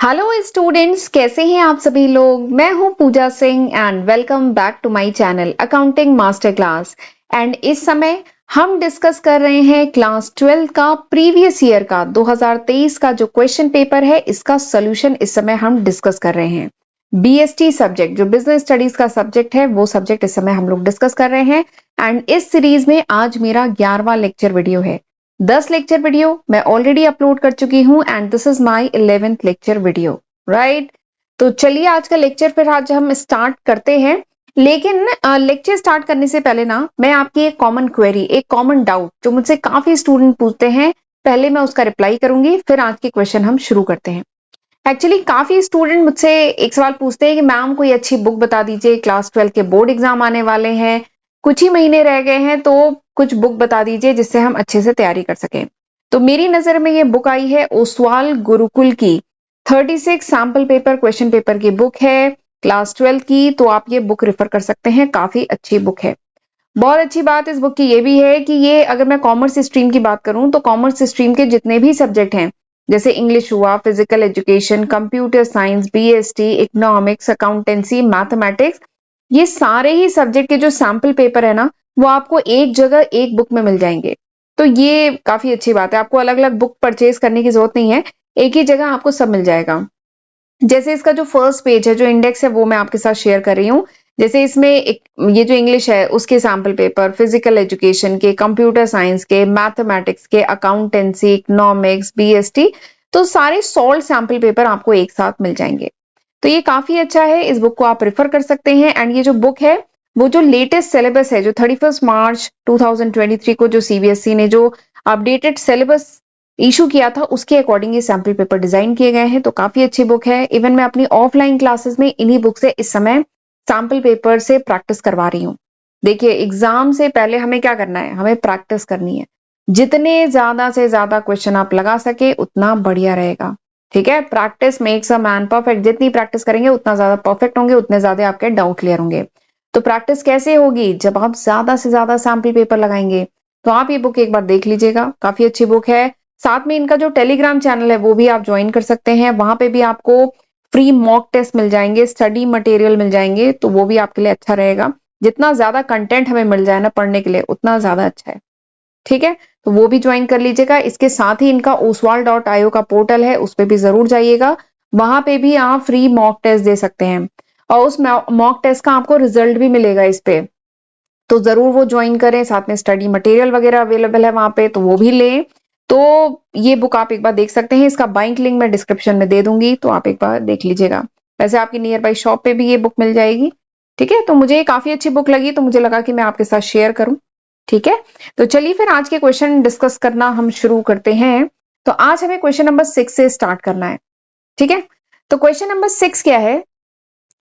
Hello students, कैसे हैं आप सभी लोग। मैं हूं Pooja Singh and welcome back to my channel accounting master class. And इस समय हम डिस्कस कर रहे हैं क्लास 12 का प्रीवियस ईयर का 2023 का जो क्वेश्चन पेपर है, इसका सोल्यूशन इस समय हम डिस्कस कर रहे हैं। बीएसटी सब्जेक्ट, जो बिजनेस स्टडीज का सब्जेक्ट है, वो सब्जेक्ट इस समय हम लोग डिस्कस कर रहे हैं। एंड इस सीरीज में आज मेरा 11वां लेक्चर वीडियो है। 10 लेक्चर वीडियो मैं ऑलरेडी अपलोड कर चुकी हूं and this is my 11th lecture video, right. तो चलिए आज का लेक्चर फिर आज हम स्टार्ट करते हैं। लेकिन लेक्चर स्टार्ट करने से पहले ना, मैं आपकी एक कॉमन क्वेरी, एक कॉमन डाउट जो मुझसे काफी स्टूडेंट पूछते हैं, पहले मैं उसका रिप्लाई करूंगी, फिर आज के क्वेश्चन हम शुरू करते हैं। एक्चुअली काफी स्टूडेंट मुझसे एक सवाल पूछते हैं कि मैम कोई अच्छी बुक बता दीजिए, क्लास 12 के बोर्ड एग्जाम आने वाले हैं, कुछ ही महीने रह गए हैं, तो कुछ बुक बता दीजिए जिससे हम अच्छे से तैयारी कर सकें। तो मेरी नजर में ये बुक आई है ओसवाल गुरुकुल की 36 सैंपल पेपर क्वेश्चन पेपर की बुक है, क्लास 12 की। तो आप ये बुक रेफर कर सकते हैं, काफी अच्छी बुक है। बहुत अच्छी बात इस बुक की ये भी है कि ये, अगर मैं कॉमर्स स्ट्रीम की बात करूं तो कॉमर्स स्ट्रीम के जितने भी सब्जेक्ट हैं, जैसे इंग्लिश हुआ, physical education, computer science, BST, economics, accountancy, mathematics, ये सारे ही सब्जेक्ट के जो सैंपल पेपर है ना, वो आपको एक जगह एक बुक में मिल जाएंगे। तो ये काफी अच्छी बात है, आपको अलग अलग बुक परचेज करने की जरूरत नहीं है, एक ही जगह आपको सब मिल जाएगा। जैसे इसका जो फर्स्ट पेज है, जो इंडेक्स है, वो मैं आपके साथ शेयर कर रही हूँ। जैसे इसमें एक, ये जो इंग्लिश है उसके सैंपल पेपर, फिजिकल एजुकेशन के, कंप्यूटर साइंस के, मैथमेटिक्स के, अकाउंटेंसी, इकोनॉमिक्स, बीएसटी, तो सारे सॉल्व सैंपल पेपर आपको एक साथ मिल जाएंगे। तो ये काफी अच्छा है, इस बुक को आप रेफर कर सकते हैं। एंड ये जो बुक है, वो जो लेटेस्ट सिलेबस है, जो 31 मार्च 2023 को जो सीबीएसई ने जो अपडेटेड सिलेबस इशू किया था, उसके अकॉर्डिंग ये सैंपल पेपर डिजाइन किए गए हैं। तो काफी अच्छी बुक है। इवन मैं अपनी ऑफलाइन क्लासेस में इन्हीं बुक से इस समय सैंपल पेपर से प्रैक्टिस करवा रही हूँ। देखिए, एग्जाम से पहले हमें क्या करना है, हमें प्रैक्टिस करनी है। जितने ज्यादा से ज्यादा क्वेश्चन आप लगा सके उतना बढ़िया रहेगा। ठीक है, practice makes a man perfect. जितनी प्रैक्टिस करेंगे उतना ज्यादा परफेक्ट होंगे, उतने ज्यादा आपके डाउट क्लियर होंगे। तो प्रैक्टिस कैसे होगी, जब आप ज्यादा से ज्यादा सैंपल पेपर लगाएंगे। तो आप ये बुक एक बार देख लीजिएगा, काफी अच्छी बुक है। साथ में इनका जो टेलीग्राम चैनल है वो भी आप ज्वाइन कर सकते हैं, वहां पे भी आपको फ्री मॉक टेस्ट मिल जाएंगे, स्टडी मटेरियल मिल जाएंगे, तो वो भी आपके लिए अच्छा रहेगा। जितना ज्यादा कंटेंट हमें मिल जाए ना पढ़ने के लिए, उतना ज्यादा अच्छा है। ठीक है, तो वो भी ज्वाइन कर लीजिएगा। इसके साथ ही इनका oswal.io का पोर्टल है, उस पर भी जरूर जाइएगा। वहां पे भी आप फ्री मॉक टेस्ट दे सकते हैं, और उस मॉक टेस्ट का आपको रिजल्ट भी मिलेगा इस पे। तो जरूर वो ज्वाइन करें। साथ में स्टडी मटेरियल वगैरह अवेलेबल है वहां पे, तो वो भी लें। तो ये बुक आप एक बार देख सकते हैं, इसका बाइंग लिंक मैं डिस्क्रिप्शन में दे दूंगी, तो आप एक बार देख लीजिएगा। वैसे आपकी नियर बाई शॉप पे भी ये बुक मिल जाएगी। ठीक है, तो मुझे ये काफी अच्छी बुक लगी, तो मुझे लगा कि मैं आपके साथ शेयर करूं। ठीक है, तो चलिए फिर आज के क्वेश्चन डिस्कस करना हम शुरू करते हैं। तो आज हमें क्वेश्चन नंबर 6 से स्टार्ट करना है। ठीक है, तो क्वेश्चन नंबर 6 क्या है।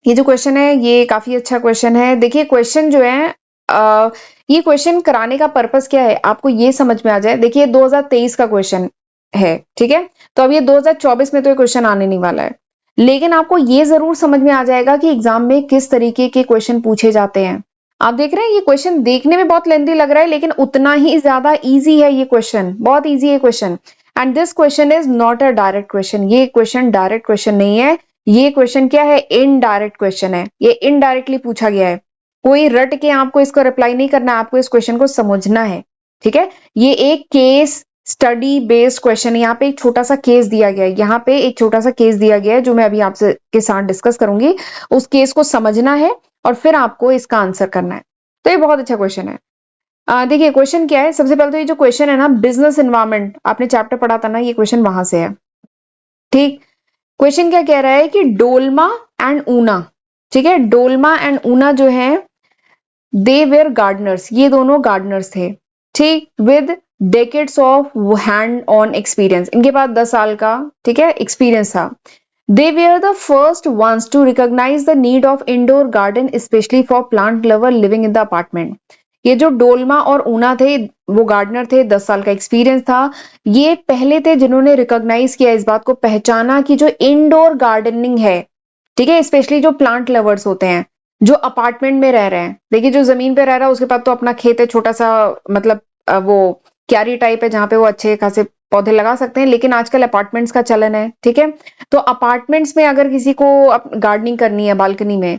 ये जो क्वेश्चन है ये काफी अच्छा क्वेश्चन है। देखिए, क्वेश्चन जो है, आ, ये क्वेश्चन कराने का पर्पस क्या है, आपको ये समझ में आ जाए। देखिए, 2023 का क्वेश्चन है, ठीक है। तो अब ये 2024 में तो ये क्वेश्चन आने नहीं वाला है, लेकिन आपको ये जरूर समझ में आ जाएगा कि एग्जाम में किस तरीके के क्वेश्चन पूछे जाते हैं। आप देख रहे हैं, ये क्वेश्चन देखने में बहुत लेंथी लग रहा है, लेकिन उतना ही ज्यादा इजी है। ये क्वेश्चन बहुत इजी है question. And this question is not a direct question. ये क्वेश्चन डायरेक्ट क्वेश्चन नहीं है। ये क्वेश्चन क्या है, इनडायरेक्ट क्वेश्चन है। ये इनडायरेक्टली पूछा गया है। कोई रट के आपको इसको रिप्लाई नहीं करना है, आपको इस क्वेश्चन को समझना है। ठीक है, ये एक केस स्टडी बेस्ड क्वेश्चन है। यहाँ पे एक छोटा सा केस दिया गया है, यहाँ पे एक छोटा सा केस दिया गया है, जो मैं अभी आपसे के साथ डिस्कस करूंगी। उस केस को समझना है और फिर आपको इसका आंसर करना है। तो ये बहुत अच्छा क्वेश्चन है। देखिए, क्वेश्चन क्या है। सबसे पहले तो ये जो क्वेश्चन है ना, बिजनेस एनवायरनमेंट, आपने चैप्टर पढ़ा था ना, ये क्वेश्चन वहां से है। ठीक, क्वेश्चन क्या कह रहा है कि डोलमा एंड ऊना, ठीक है, डोलमा एंड ऊना जो है, दे वेर गार्डनर्स, ये दोनों गार्डनर्स थे। ठीक, with decades of hand on experience, इनके पास 10 साल का, ठीक है, एक्सपीरियंस था। They were the first ones to recognize the need of indoor garden specially for plant lover living in the apartment. ये जो डोलमा और ऊना थे, वो गार्डनर थे, 10 साल का एक्सपीरियंस था। ये पहले थे जिन्होंने रिकॉग्नाइज किया, इस बात को पहचाना कि जो इंडोर गार्डनिंग है, ठीक है, स्पेशली जो प्लांट लवर्स होते हैं, जो अपार्टमेंट में रह रहे हैं। देखिए, जो जमीन पे रह रहा है उसके पास तो अपना खेत है छोटा सा, मतलब वो क्यारी टाइप है जहाँ पे वो अच्छे खासे पौधे लगा सकते हैं, लेकिन आजकल अपार्टमेंट्स का चलन है, ठीक है। तो अपार्टमेंट्स में अगर किसी को गार्डनिंग करनी है बालकनी में,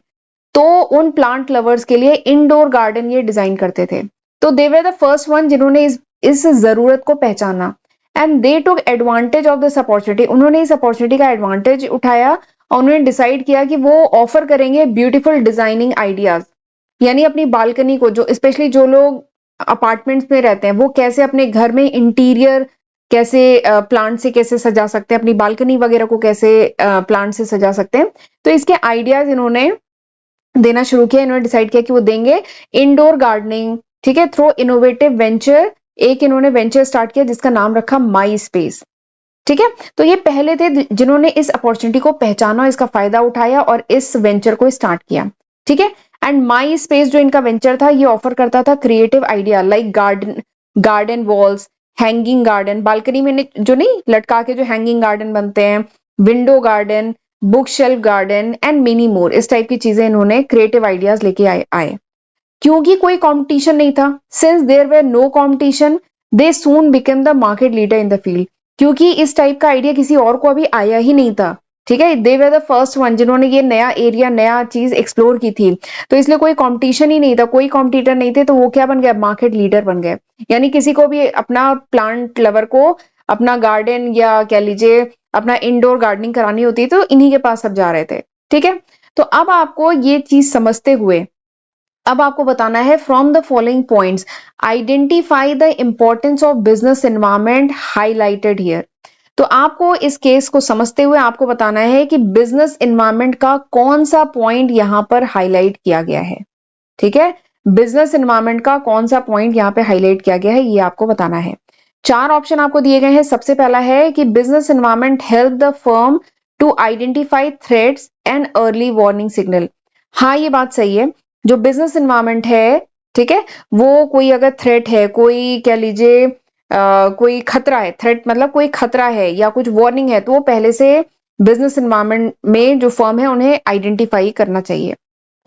तो उन प्लांट लवर्स के लिए इंडोर गार्डन ये डिजाइन करते थे। तो दे वर द फर्स्ट वन जिन्होंने इस जरूरत को पहचाना, and they took advantage of this opportunity. उन्होंने इस अपॉर्चुनिटी का एडवांटेज उठाया और उन्होंने डिसाइड किया कि वो ऑफर करेंगे ब्यूटीफुल डिजाइनिंग आइडियाज। यानी अपनी बालकनी को, जो स्पेशली जो लोग अपार्टमेंट्स में रहते हैं, वो कैसे अपने घर में इंटीरियर कैसे प्लांट से कैसे सजा सकते हैं, अपनी बालकनी वगैरह को कैसे प्लांट से सजा सकते हैं। तो इसके आइडियाज इन्होंने देना शुरू किया। इन्होंने डिसाइड किया कि वो देंगे इंडोर गार्डनिंग, ठीक है, थ्रू इनोवेटिव वेंचर। एक इन्होंने वेंचर स्टार्ट किया जिसका नाम रखा माई स्पेस, ठीक है। तो ये पहले थे जिन्होंने इस अपॉर्चुनिटी को पहचाना, इसका फायदा उठाया और इस वेंचर को स्टार्ट किया, ठीक है। एंड माई स्पेस जो इनका वेंचर था, ये ऑफर करता था creative idea like garden walls, hanging garden, balcony में जो नहीं लटका के जो हैंगिंग गार्डन बनते हैं, window garden, book shelf garden and mini more. इस टाइप की चीजें इन्होंने क्रिएटिव आइडियाज लेके आए। क्योंकि कोई कंपटीशन नहीं था, since there were no competition, they soon become the market leader in the field. क्योंकि इस टाइप का आइडिया किसी और को अभी आया ही नहीं था, ठीक है। दे वर द फर्स्ट वन जिन्होंने ये नया एरिया, नया चीज एक्सप्लोर की थी। तो इसलिए कोई कंपटीशन ही नहीं था, कोई कॉम्पिटिटर नहीं थे, तो वो क्या बन गया, मार्केट लीडर बन गए। यानी किसी को भी अपना प्लांट लवर को अपना गार्डन या कह लीजिए अपना इंडोर गार्डनिंग करानी होती तो इन्हीं के पास सब जा रहे थे, ठीक है। तो अब आपको ये चीज समझते हुए अब आपको बताना है from the following points identify the importance of business environment highlighted here. तो आपको इस केस को समझते हुए आपको बताना है कि बिजनेस एनवायरमेंट का कौन सा पॉइंट यहां पर हाईलाइट किया गया है, ठीक है। बिजनेस एनवायरमेंट का कौन सा पॉइंट यहां पे हाईलाइट किया गया है, ये आपको बताना है। 4 ऑप्शन आपको दिए गए हैं। सबसे पहला है कि business environment help the firm to identify threats and early warning signal. हाँ, ये बात सही है। जो बिजनेस एनवायरमेंट है, ठीक है, वो कोई अगर थ्रेट है, कोई कह लीजिए कोई खतरा है, थ्रेट मतलब कोई खतरा है या कुछ वार्निंग है, तो वो पहले से बिजनेस एनवायरमेंट में जो फर्म है उन्हें आइडेंटिफाई करना चाहिए।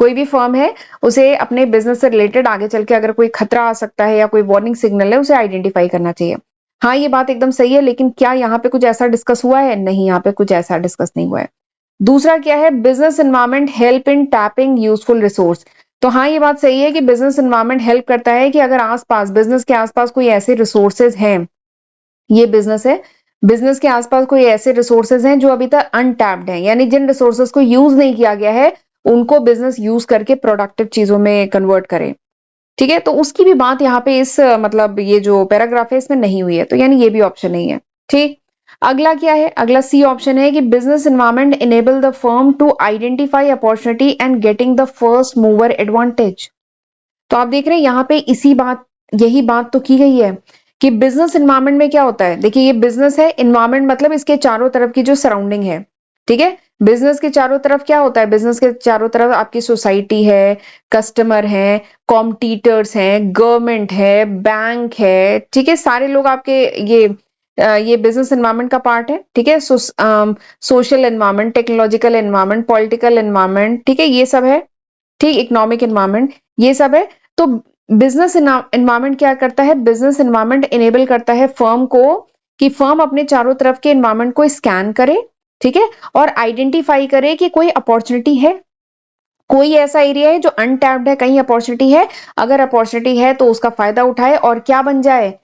कोई भी फर्म है उसे अपने बिजनेस से रिलेटेड आगे चल के अगर कोई खतरा आ सकता है या कोई वार्निंग सिग्नल है, उसे आइडेंटिफाई करना चाहिए। हाँ, ये बात एकदम सही है, लेकिन क्या यहाँ पे कुछ ऐसा डिस्कस हुआ है? नहीं, यहाँ पे कुछ ऐसा डिस्कस नहीं हुआ है। दूसरा क्या है, business environment help in tapping useful resource. तो हाँ, ये बात सही है कि बिजनेस एनवायरमेंट हेल्प करता है कि अगर आसपास बिजनेस के आसपास कोई ऐसे रिसोर्सेज हैं, ये बिजनेस है, बिजनेस के आसपास कोई ऐसे रिसोर्सेज हैं जो अभी तक अनटैप्ड हैं, यानी जिन रिसोर्सेज को यूज नहीं किया गया है, उनको बिजनेस यूज करके प्रोडक्टिव चीजों में कन्वर्ट करे, ठीक है। तो उसकी भी बात यहाँ पे इस मतलब ये जो पैराग्राफ है इसमें नहीं हुई है, तो यानी ये भी ऑप्शन नहीं है, ठीक। अगला क्या है, अगला सी ऑप्शन है कि business environment enable the firm to identify opportunity and getting the first mover advantage. तो आप देख रहे हैं यहाँ पे यही बात तो की गई है कि बिजनेस एनवायरमेंट में क्या होता है। देखिए, ये बिजनेस है, एनवायरमेंट मतलब इसके चारों तरफ की जो सराउंडिंग है, ठीक है। बिजनेस के चारों तरफ क्या होता है, बिजनेस के चारों तरफ आपकी सोसाइटी है, कस्टमर है, कॉम्पिटिटर्स हैं, गवर्नमेंट है, बैंक है, ठीक है। सारे लोग आपके ये बिजनेस एनवायरमेंट का पार्ट है, ठीक है। Social environment, technological environment, political environment, ठीक है, ये सब है, ठीक, इकोनॉमिक एनवायरमेंट, ये सब है। तो बिजनेस एनवायरमेंट क्या करता है, बिजनेस एनवायरमेंट इनेबल करता है फर्म को कि फर्म अपने चारों तरफ के एनवायरमेंट को स्कैन करे, ठीक है, और आइडेंटिफाई करे कि कोई अपॉर्चुनिटी है, कोई ऐसा एरिया है जो अनटैप्ड है, कहीं अपॉर्चुनिटी है। अगर अपॉर्चुनिटी है तो उसका फायदा उठाए और क्या बन जाए,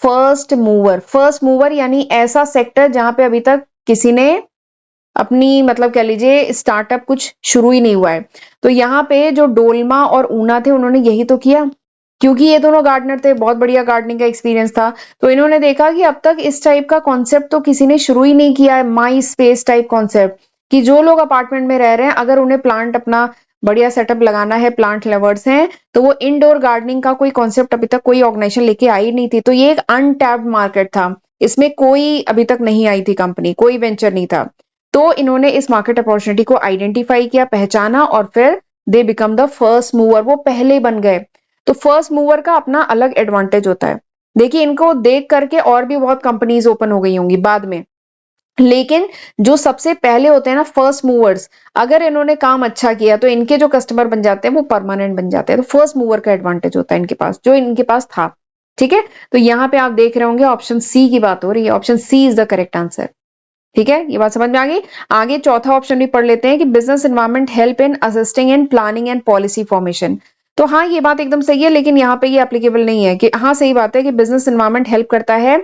फर्स्ट मूवर। फर्स्ट मूवर यानी ऐसा सेक्टर जहां पे अभी तक किसी ने अपनी मतलब कह लीजिए स्टार्टअप कुछ शुरू ही नहीं हुआ है। तो यहाँ पे जो डोलमा और ऊना थे उन्होंने यही तो किया, क्योंकि ये दोनों गार्डनर थे, बहुत बढ़िया गार्डनिंग का एक्सपीरियंस था। तो इन्होंने देखा कि अब तक इस टाइप का कॉन्सेप्ट तो किसी ने शुरू ही नहीं किया है, माई स्पेस टाइप कॉन्सेप्ट, कि जो लोग अपार्टमेंट में रह रहे हैं अगर उन्हें प्लांट अपना बढ़िया सेटअप लगाना है, प्लांट लवर्स हैं, तो वो इंडोर गार्डनिंग का कोई कॉन्सेप्ट अभी तक कोई ऑर्गेनाइजेशन लेके आई नहीं थी। तो ये एक अनटैप्ड मार्केट था, इसमें कोई अभी तक नहीं आई थी कंपनी, कोई वेंचर नहीं था। तो इन्होंने इस मार्केट अपॉर्चुनिटी को आइडेंटिफाई किया, पहचाना और फिर they become the first mover, वो पहले बन गए। तो फर्स्ट मूवर का अपना अलग एडवांटेज होता है। देखिए, इनको देख करके और भी बहुत कंपनीज ओपन हो गई होंगी बाद में, लेकिन जो सबसे पहले होते हैं ना फर्स्ट मूवर्स, अगर इन्होंने काम अच्छा किया तो इनके जो कस्टमर बन जाते हैं वो परमानेंट बन जाते हैं। तो फर्स्ट मूवर का एडवांटेज होता है इनके पास, जो इनके पास था, ठीक है, तो यहाँ पे आप देख रहे होंगे ऑप्शन सी की बात हो रही है, option C is the correct answer. ठीक है, ये बात समझ में आ गई। आगे चौथा ऑप्शन भी पढ़ लेते हैं कि business environment help in assisting in planning and policy formation. तो हाँ, ये बात एकदम सही है, लेकिन यहाँ पे ये एप्लीकेबल नहीं है कि हाँ, सही बात है कि बिजनेस एनवायरनमेंट हेल्प करता है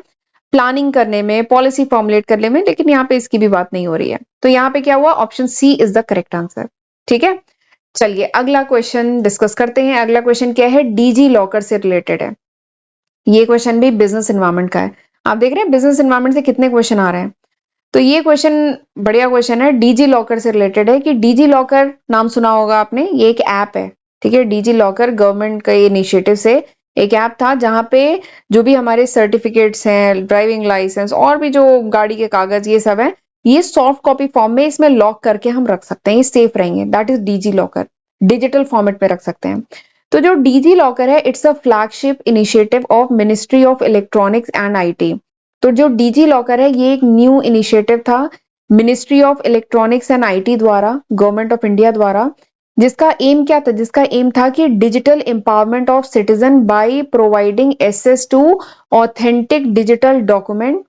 प्लानिंग करने में, पॉलिसी फॉर्मुलेट करने में, लेकिन यहाँ पे इसकी भी बात नहीं हो रही है। तो यहाँ पे क्या हुआ, option C is the correct answer. ठीक है, चलिए अगला क्वेश्चन डिस्कस करते हैं। अगला क्वेश्चन क्या है, डीजी लॉकर से रिलेटेड है। ये क्वेश्चन भी बिजनेस एनवायरनमेंट का है। आप देख रहे हैं बिजनेस एनवायरनमेंट से कितने क्वेश्चन आ रहे हैं। तो ये क्वेश्चन बढ़िया क्वेश्चन है, डीजी लॉकर से रिलेटेड है। कि डीजी लॉकर नाम सुना होगा आपने, ये एक ऐप है। ठीक है, डीजी लॉकर गवर्नमेंट का इनिशिएटिव से एक ऐप था, जहां पे जो भी हमारे सर्टिफिकेट्स हैं, ड्राइविंग लाइसेंस और भी जो गाड़ी के कागज ये सब है, ये सॉफ्ट कॉपी फॉर्म में इसमें लॉक करके हम रख सकते हैं, ये सेफ रहेंगे। That is Digi Locker, digital format में रख सकते हैं। तो जो डीजी लॉकर है, it's a flagship initiative of ministry of electronics and IT. तो जो डीजी लॉकर है, ये एक न्यू इनिशिएटिव था ministry of electronics and IT द्वारा, गवर्नमेंट ऑफ इंडिया द्वारा। जिसका एम क्या था, जिसका एम था कि digital empowerment of citizen by providing access to authentic digital document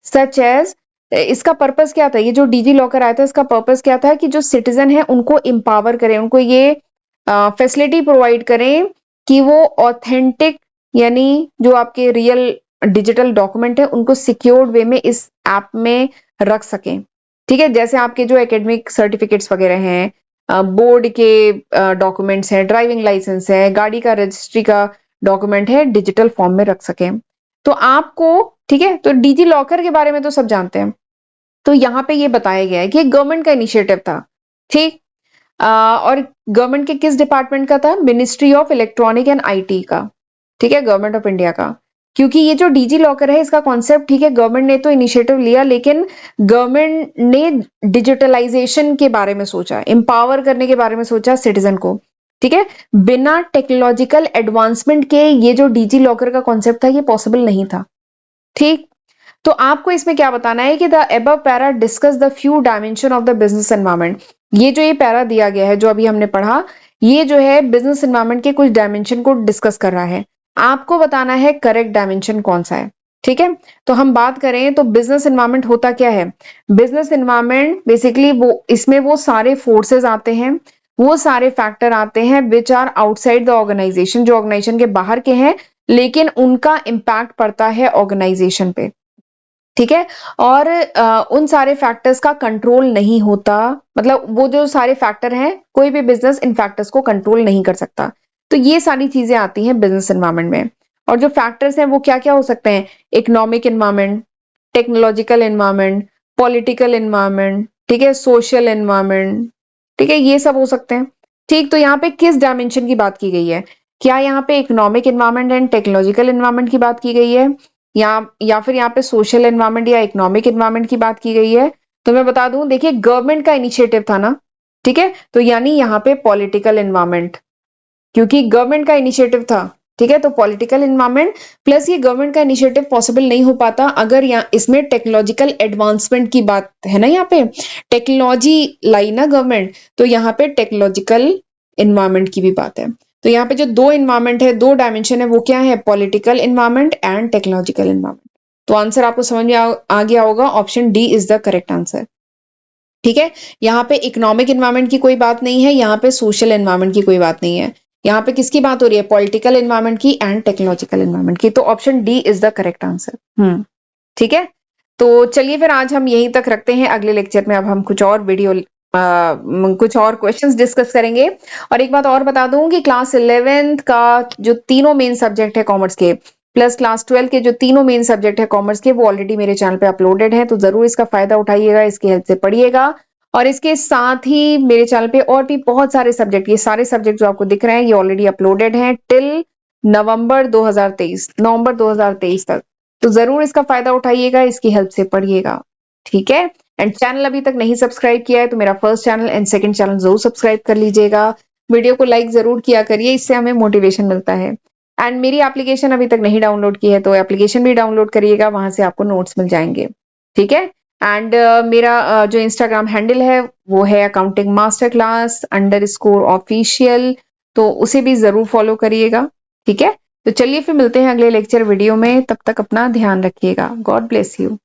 such as. इसका पर्पस क्या था, ये जो डीजी लॉकर आया था, इसका पर्पस क्या था कि जो सिटीजन है उनको एम्पावर करें, उनको ये फैसिलिटी प्रोवाइड करें कि वो ऑथेंटिक, यानी जो आपके रियल डिजिटल डॉक्यूमेंट है, उनको सिक्योर्ड वे में इस ऐप में रख सकें। ठीक है, जैसे आपके जो एकेडमिक सर्टिफिकेट्स वगैरह हैं, बोर्ड के डॉक्यूमेंट्स हैं, ड्राइविंग लाइसेंस है, गाड़ी का रजिस्ट्री का डॉक्यूमेंट है, डिजिटल फॉर्म में रख सकें। तो आपको, ठीक है, तो डीजी लॉकर के बारे में तो सब जानते हैं। तो यहाँ पे ये बताया गया है कि गवर्नमेंट का इनिशिएटिव था। ठीक, और गवर्नमेंट के किस डिपार्टमेंट का था, ministry of electronic and IT का। ठीक है, गवर्नमेंट ऑफ इंडिया का। क्योंकि ये जो डीजी लॉकर है, इसका कॉन्सेप्ट, ठीक है, गवर्नमेंट ने तो इनिशिएटिव लिया, लेकिन गवर्नमेंट ने डिजिटलाइजेशन के बारे में सोचा, एम्पावर करने के बारे में सोचा सिटीजन को। ठीक है, बिना टेक्नोलॉजिकल एडवांसमेंट के ये जो डीजी लॉकर का कॉन्सेप्ट था, ये पॉसिबल नहीं था। ठीक, तो आपको इसमें क्या बताना है कि the above para discuss the few dimension of the business environment. ये जो ये पैरा दिया गया है, जो अभी हमने पढ़ा, ये जो है बिजनेस एनवायरनमेंट के कुछ डायमेंशन को डिस्कस कर रहा है। आपको बताना है करेक्ट डायमेंशन कौन सा है। ठीक है, तो हम बात करें तो बिजनेस एनवायरनमेंट होता क्या है। बिजनेस एनवायरनमेंट बेसिकली वो, इसमें वो सारे फोर्सेस आते हैं, वो सारे फैक्टर आते हैं which are outside the organization, जो ऑर्गेनाइजेशन के बाहर के हैं, लेकिन उनका इंपैक्ट पड़ता है ऑर्गेनाइजेशन पे। ठीक है, और उन सारे फैक्टर्स का कंट्रोल नहीं होता, मतलब वो जो सारे फैक्टर हैं, कोई भी बिजनेस इन फैक्टर्स को कंट्रोल नहीं कर सकता। तो ये सारी चीजें आती हैं बिजनेस एनवायरनमेंट में। और जो फैक्टर्स हैं वो क्या क्या हो सकते हैं, economic environment, technological environment, political environment, ठीक है, सोशल एनवायरनमेंट। ठीक है, ये सब हो सकते हैं। ठीक, तो यहाँ पे किस डायमेंशन की बात की गई है, क्या यहाँ पे economic environment and technological environment की बात की गई है, या फिर यहाँ पे सोशल एनवायरनमेंट या इकोनॉमिक एनवायरनमेंट की बात की गई है। तो मैं बता दूं, देखिए गवर्नमेंट का इनिशिएटिव था ना, ठीक है, तो यानी यहाँ पे पॉलिटिकल एनवायरनमेंट, क्योंकि गवर्नमेंट का इनिशिएटिव था। ठीक है, तो पॉलिटिकल एनवायरनमेंट प्लस ये गवर्नमेंट का इनिशिएटिव पॉसिबल नहीं हो पाता अगर यहाँ इसमें टेक्नोलॉजिकल एडवांसमेंट की बात है ना, यहाँ पे टेक्नोलॉजी लाई ना गवर्नमेंट, तो यहाँ पे टेक्नोलॉजिकल एनवायरनमेंट की भी बात है। तो यहाँ पे जो दो एनवायरनमेंट है, दो डायमेंशन है, वो क्या है, political environment and technological environment. तो आंसर आपको समझ में आ गया होगा, option D is the correct answer. ठीक है, यहाँ पे इकोनॉमिक एनवायरनमेंट की कोई बात नहीं है, यहाँ पे सोशल एनवायरनमेंट की कोई बात नहीं है, यहाँ पे किसकी बात हो रही है, पॉलिटिकल एनवायरनमेंट की एंड टेक्नोलॉजिकल एनवायरनमेंट की। तो option D is the correct answer. ठीक है, तो चलिए फिर आज हम यहीं तक रखते हैं। अगले लेक्चर में अब हम कुछ और कुछ और क्वेश्चंस डिस्कस करेंगे। और एक बात और बता दूं कि क्लास 11th का जो तीनों मेन सब्जेक्ट है कॉमर्स के, प्लस क्लास 12 के जो तीनों मेन सब्जेक्ट है कॉमर्स के, वो ऑलरेडी मेरे चैनल पे अपलोडेड है। तो जरूर इसका फायदा उठाइएगा, इसकी हेल्प से पढ़िएगा। और इसके साथ ही मेरे चैनल पे और भी बहुत सारे सब्जेक्ट, ये सारे सब्जेक्ट जो आपको दिख रहे हैं, ये ऑलरेडी अपलोडेड हैं टिल नवंबर 2023 तक। तो जरूर इसका फायदा उठाइएगा, इसकी हेल्प से पढ़िएगा। ठीक है, एंड चैनल अभी तक नहीं सब्सक्राइब किया है तो मेरा first channel and second channel जरूर सब्सक्राइब कर लीजिएगा। वीडियो को लाइक जरूर किया करिए, इससे हमें मोटिवेशन मिलता है। एंड मेरी एप्लीकेशन अभी तक नहीं डाउनलोड की है तो एप्लीकेशन भी डाउनलोड करिएगा, वहां से आपको नोट्स मिल जाएंगे। ठीक है, एंड मेरा जो इंस्टाग्राम हैंडल है वो है अकाउंटिंग मास्टर क्लास _ऑफिशियल, तो उसे भी जरूर फॉलो करिएगा। ठीक है, तो चलिए फिर मिलते हैं अगले लेक्चर वीडियो में, तब तक अपना ध्यान रखिएगा। God bless you.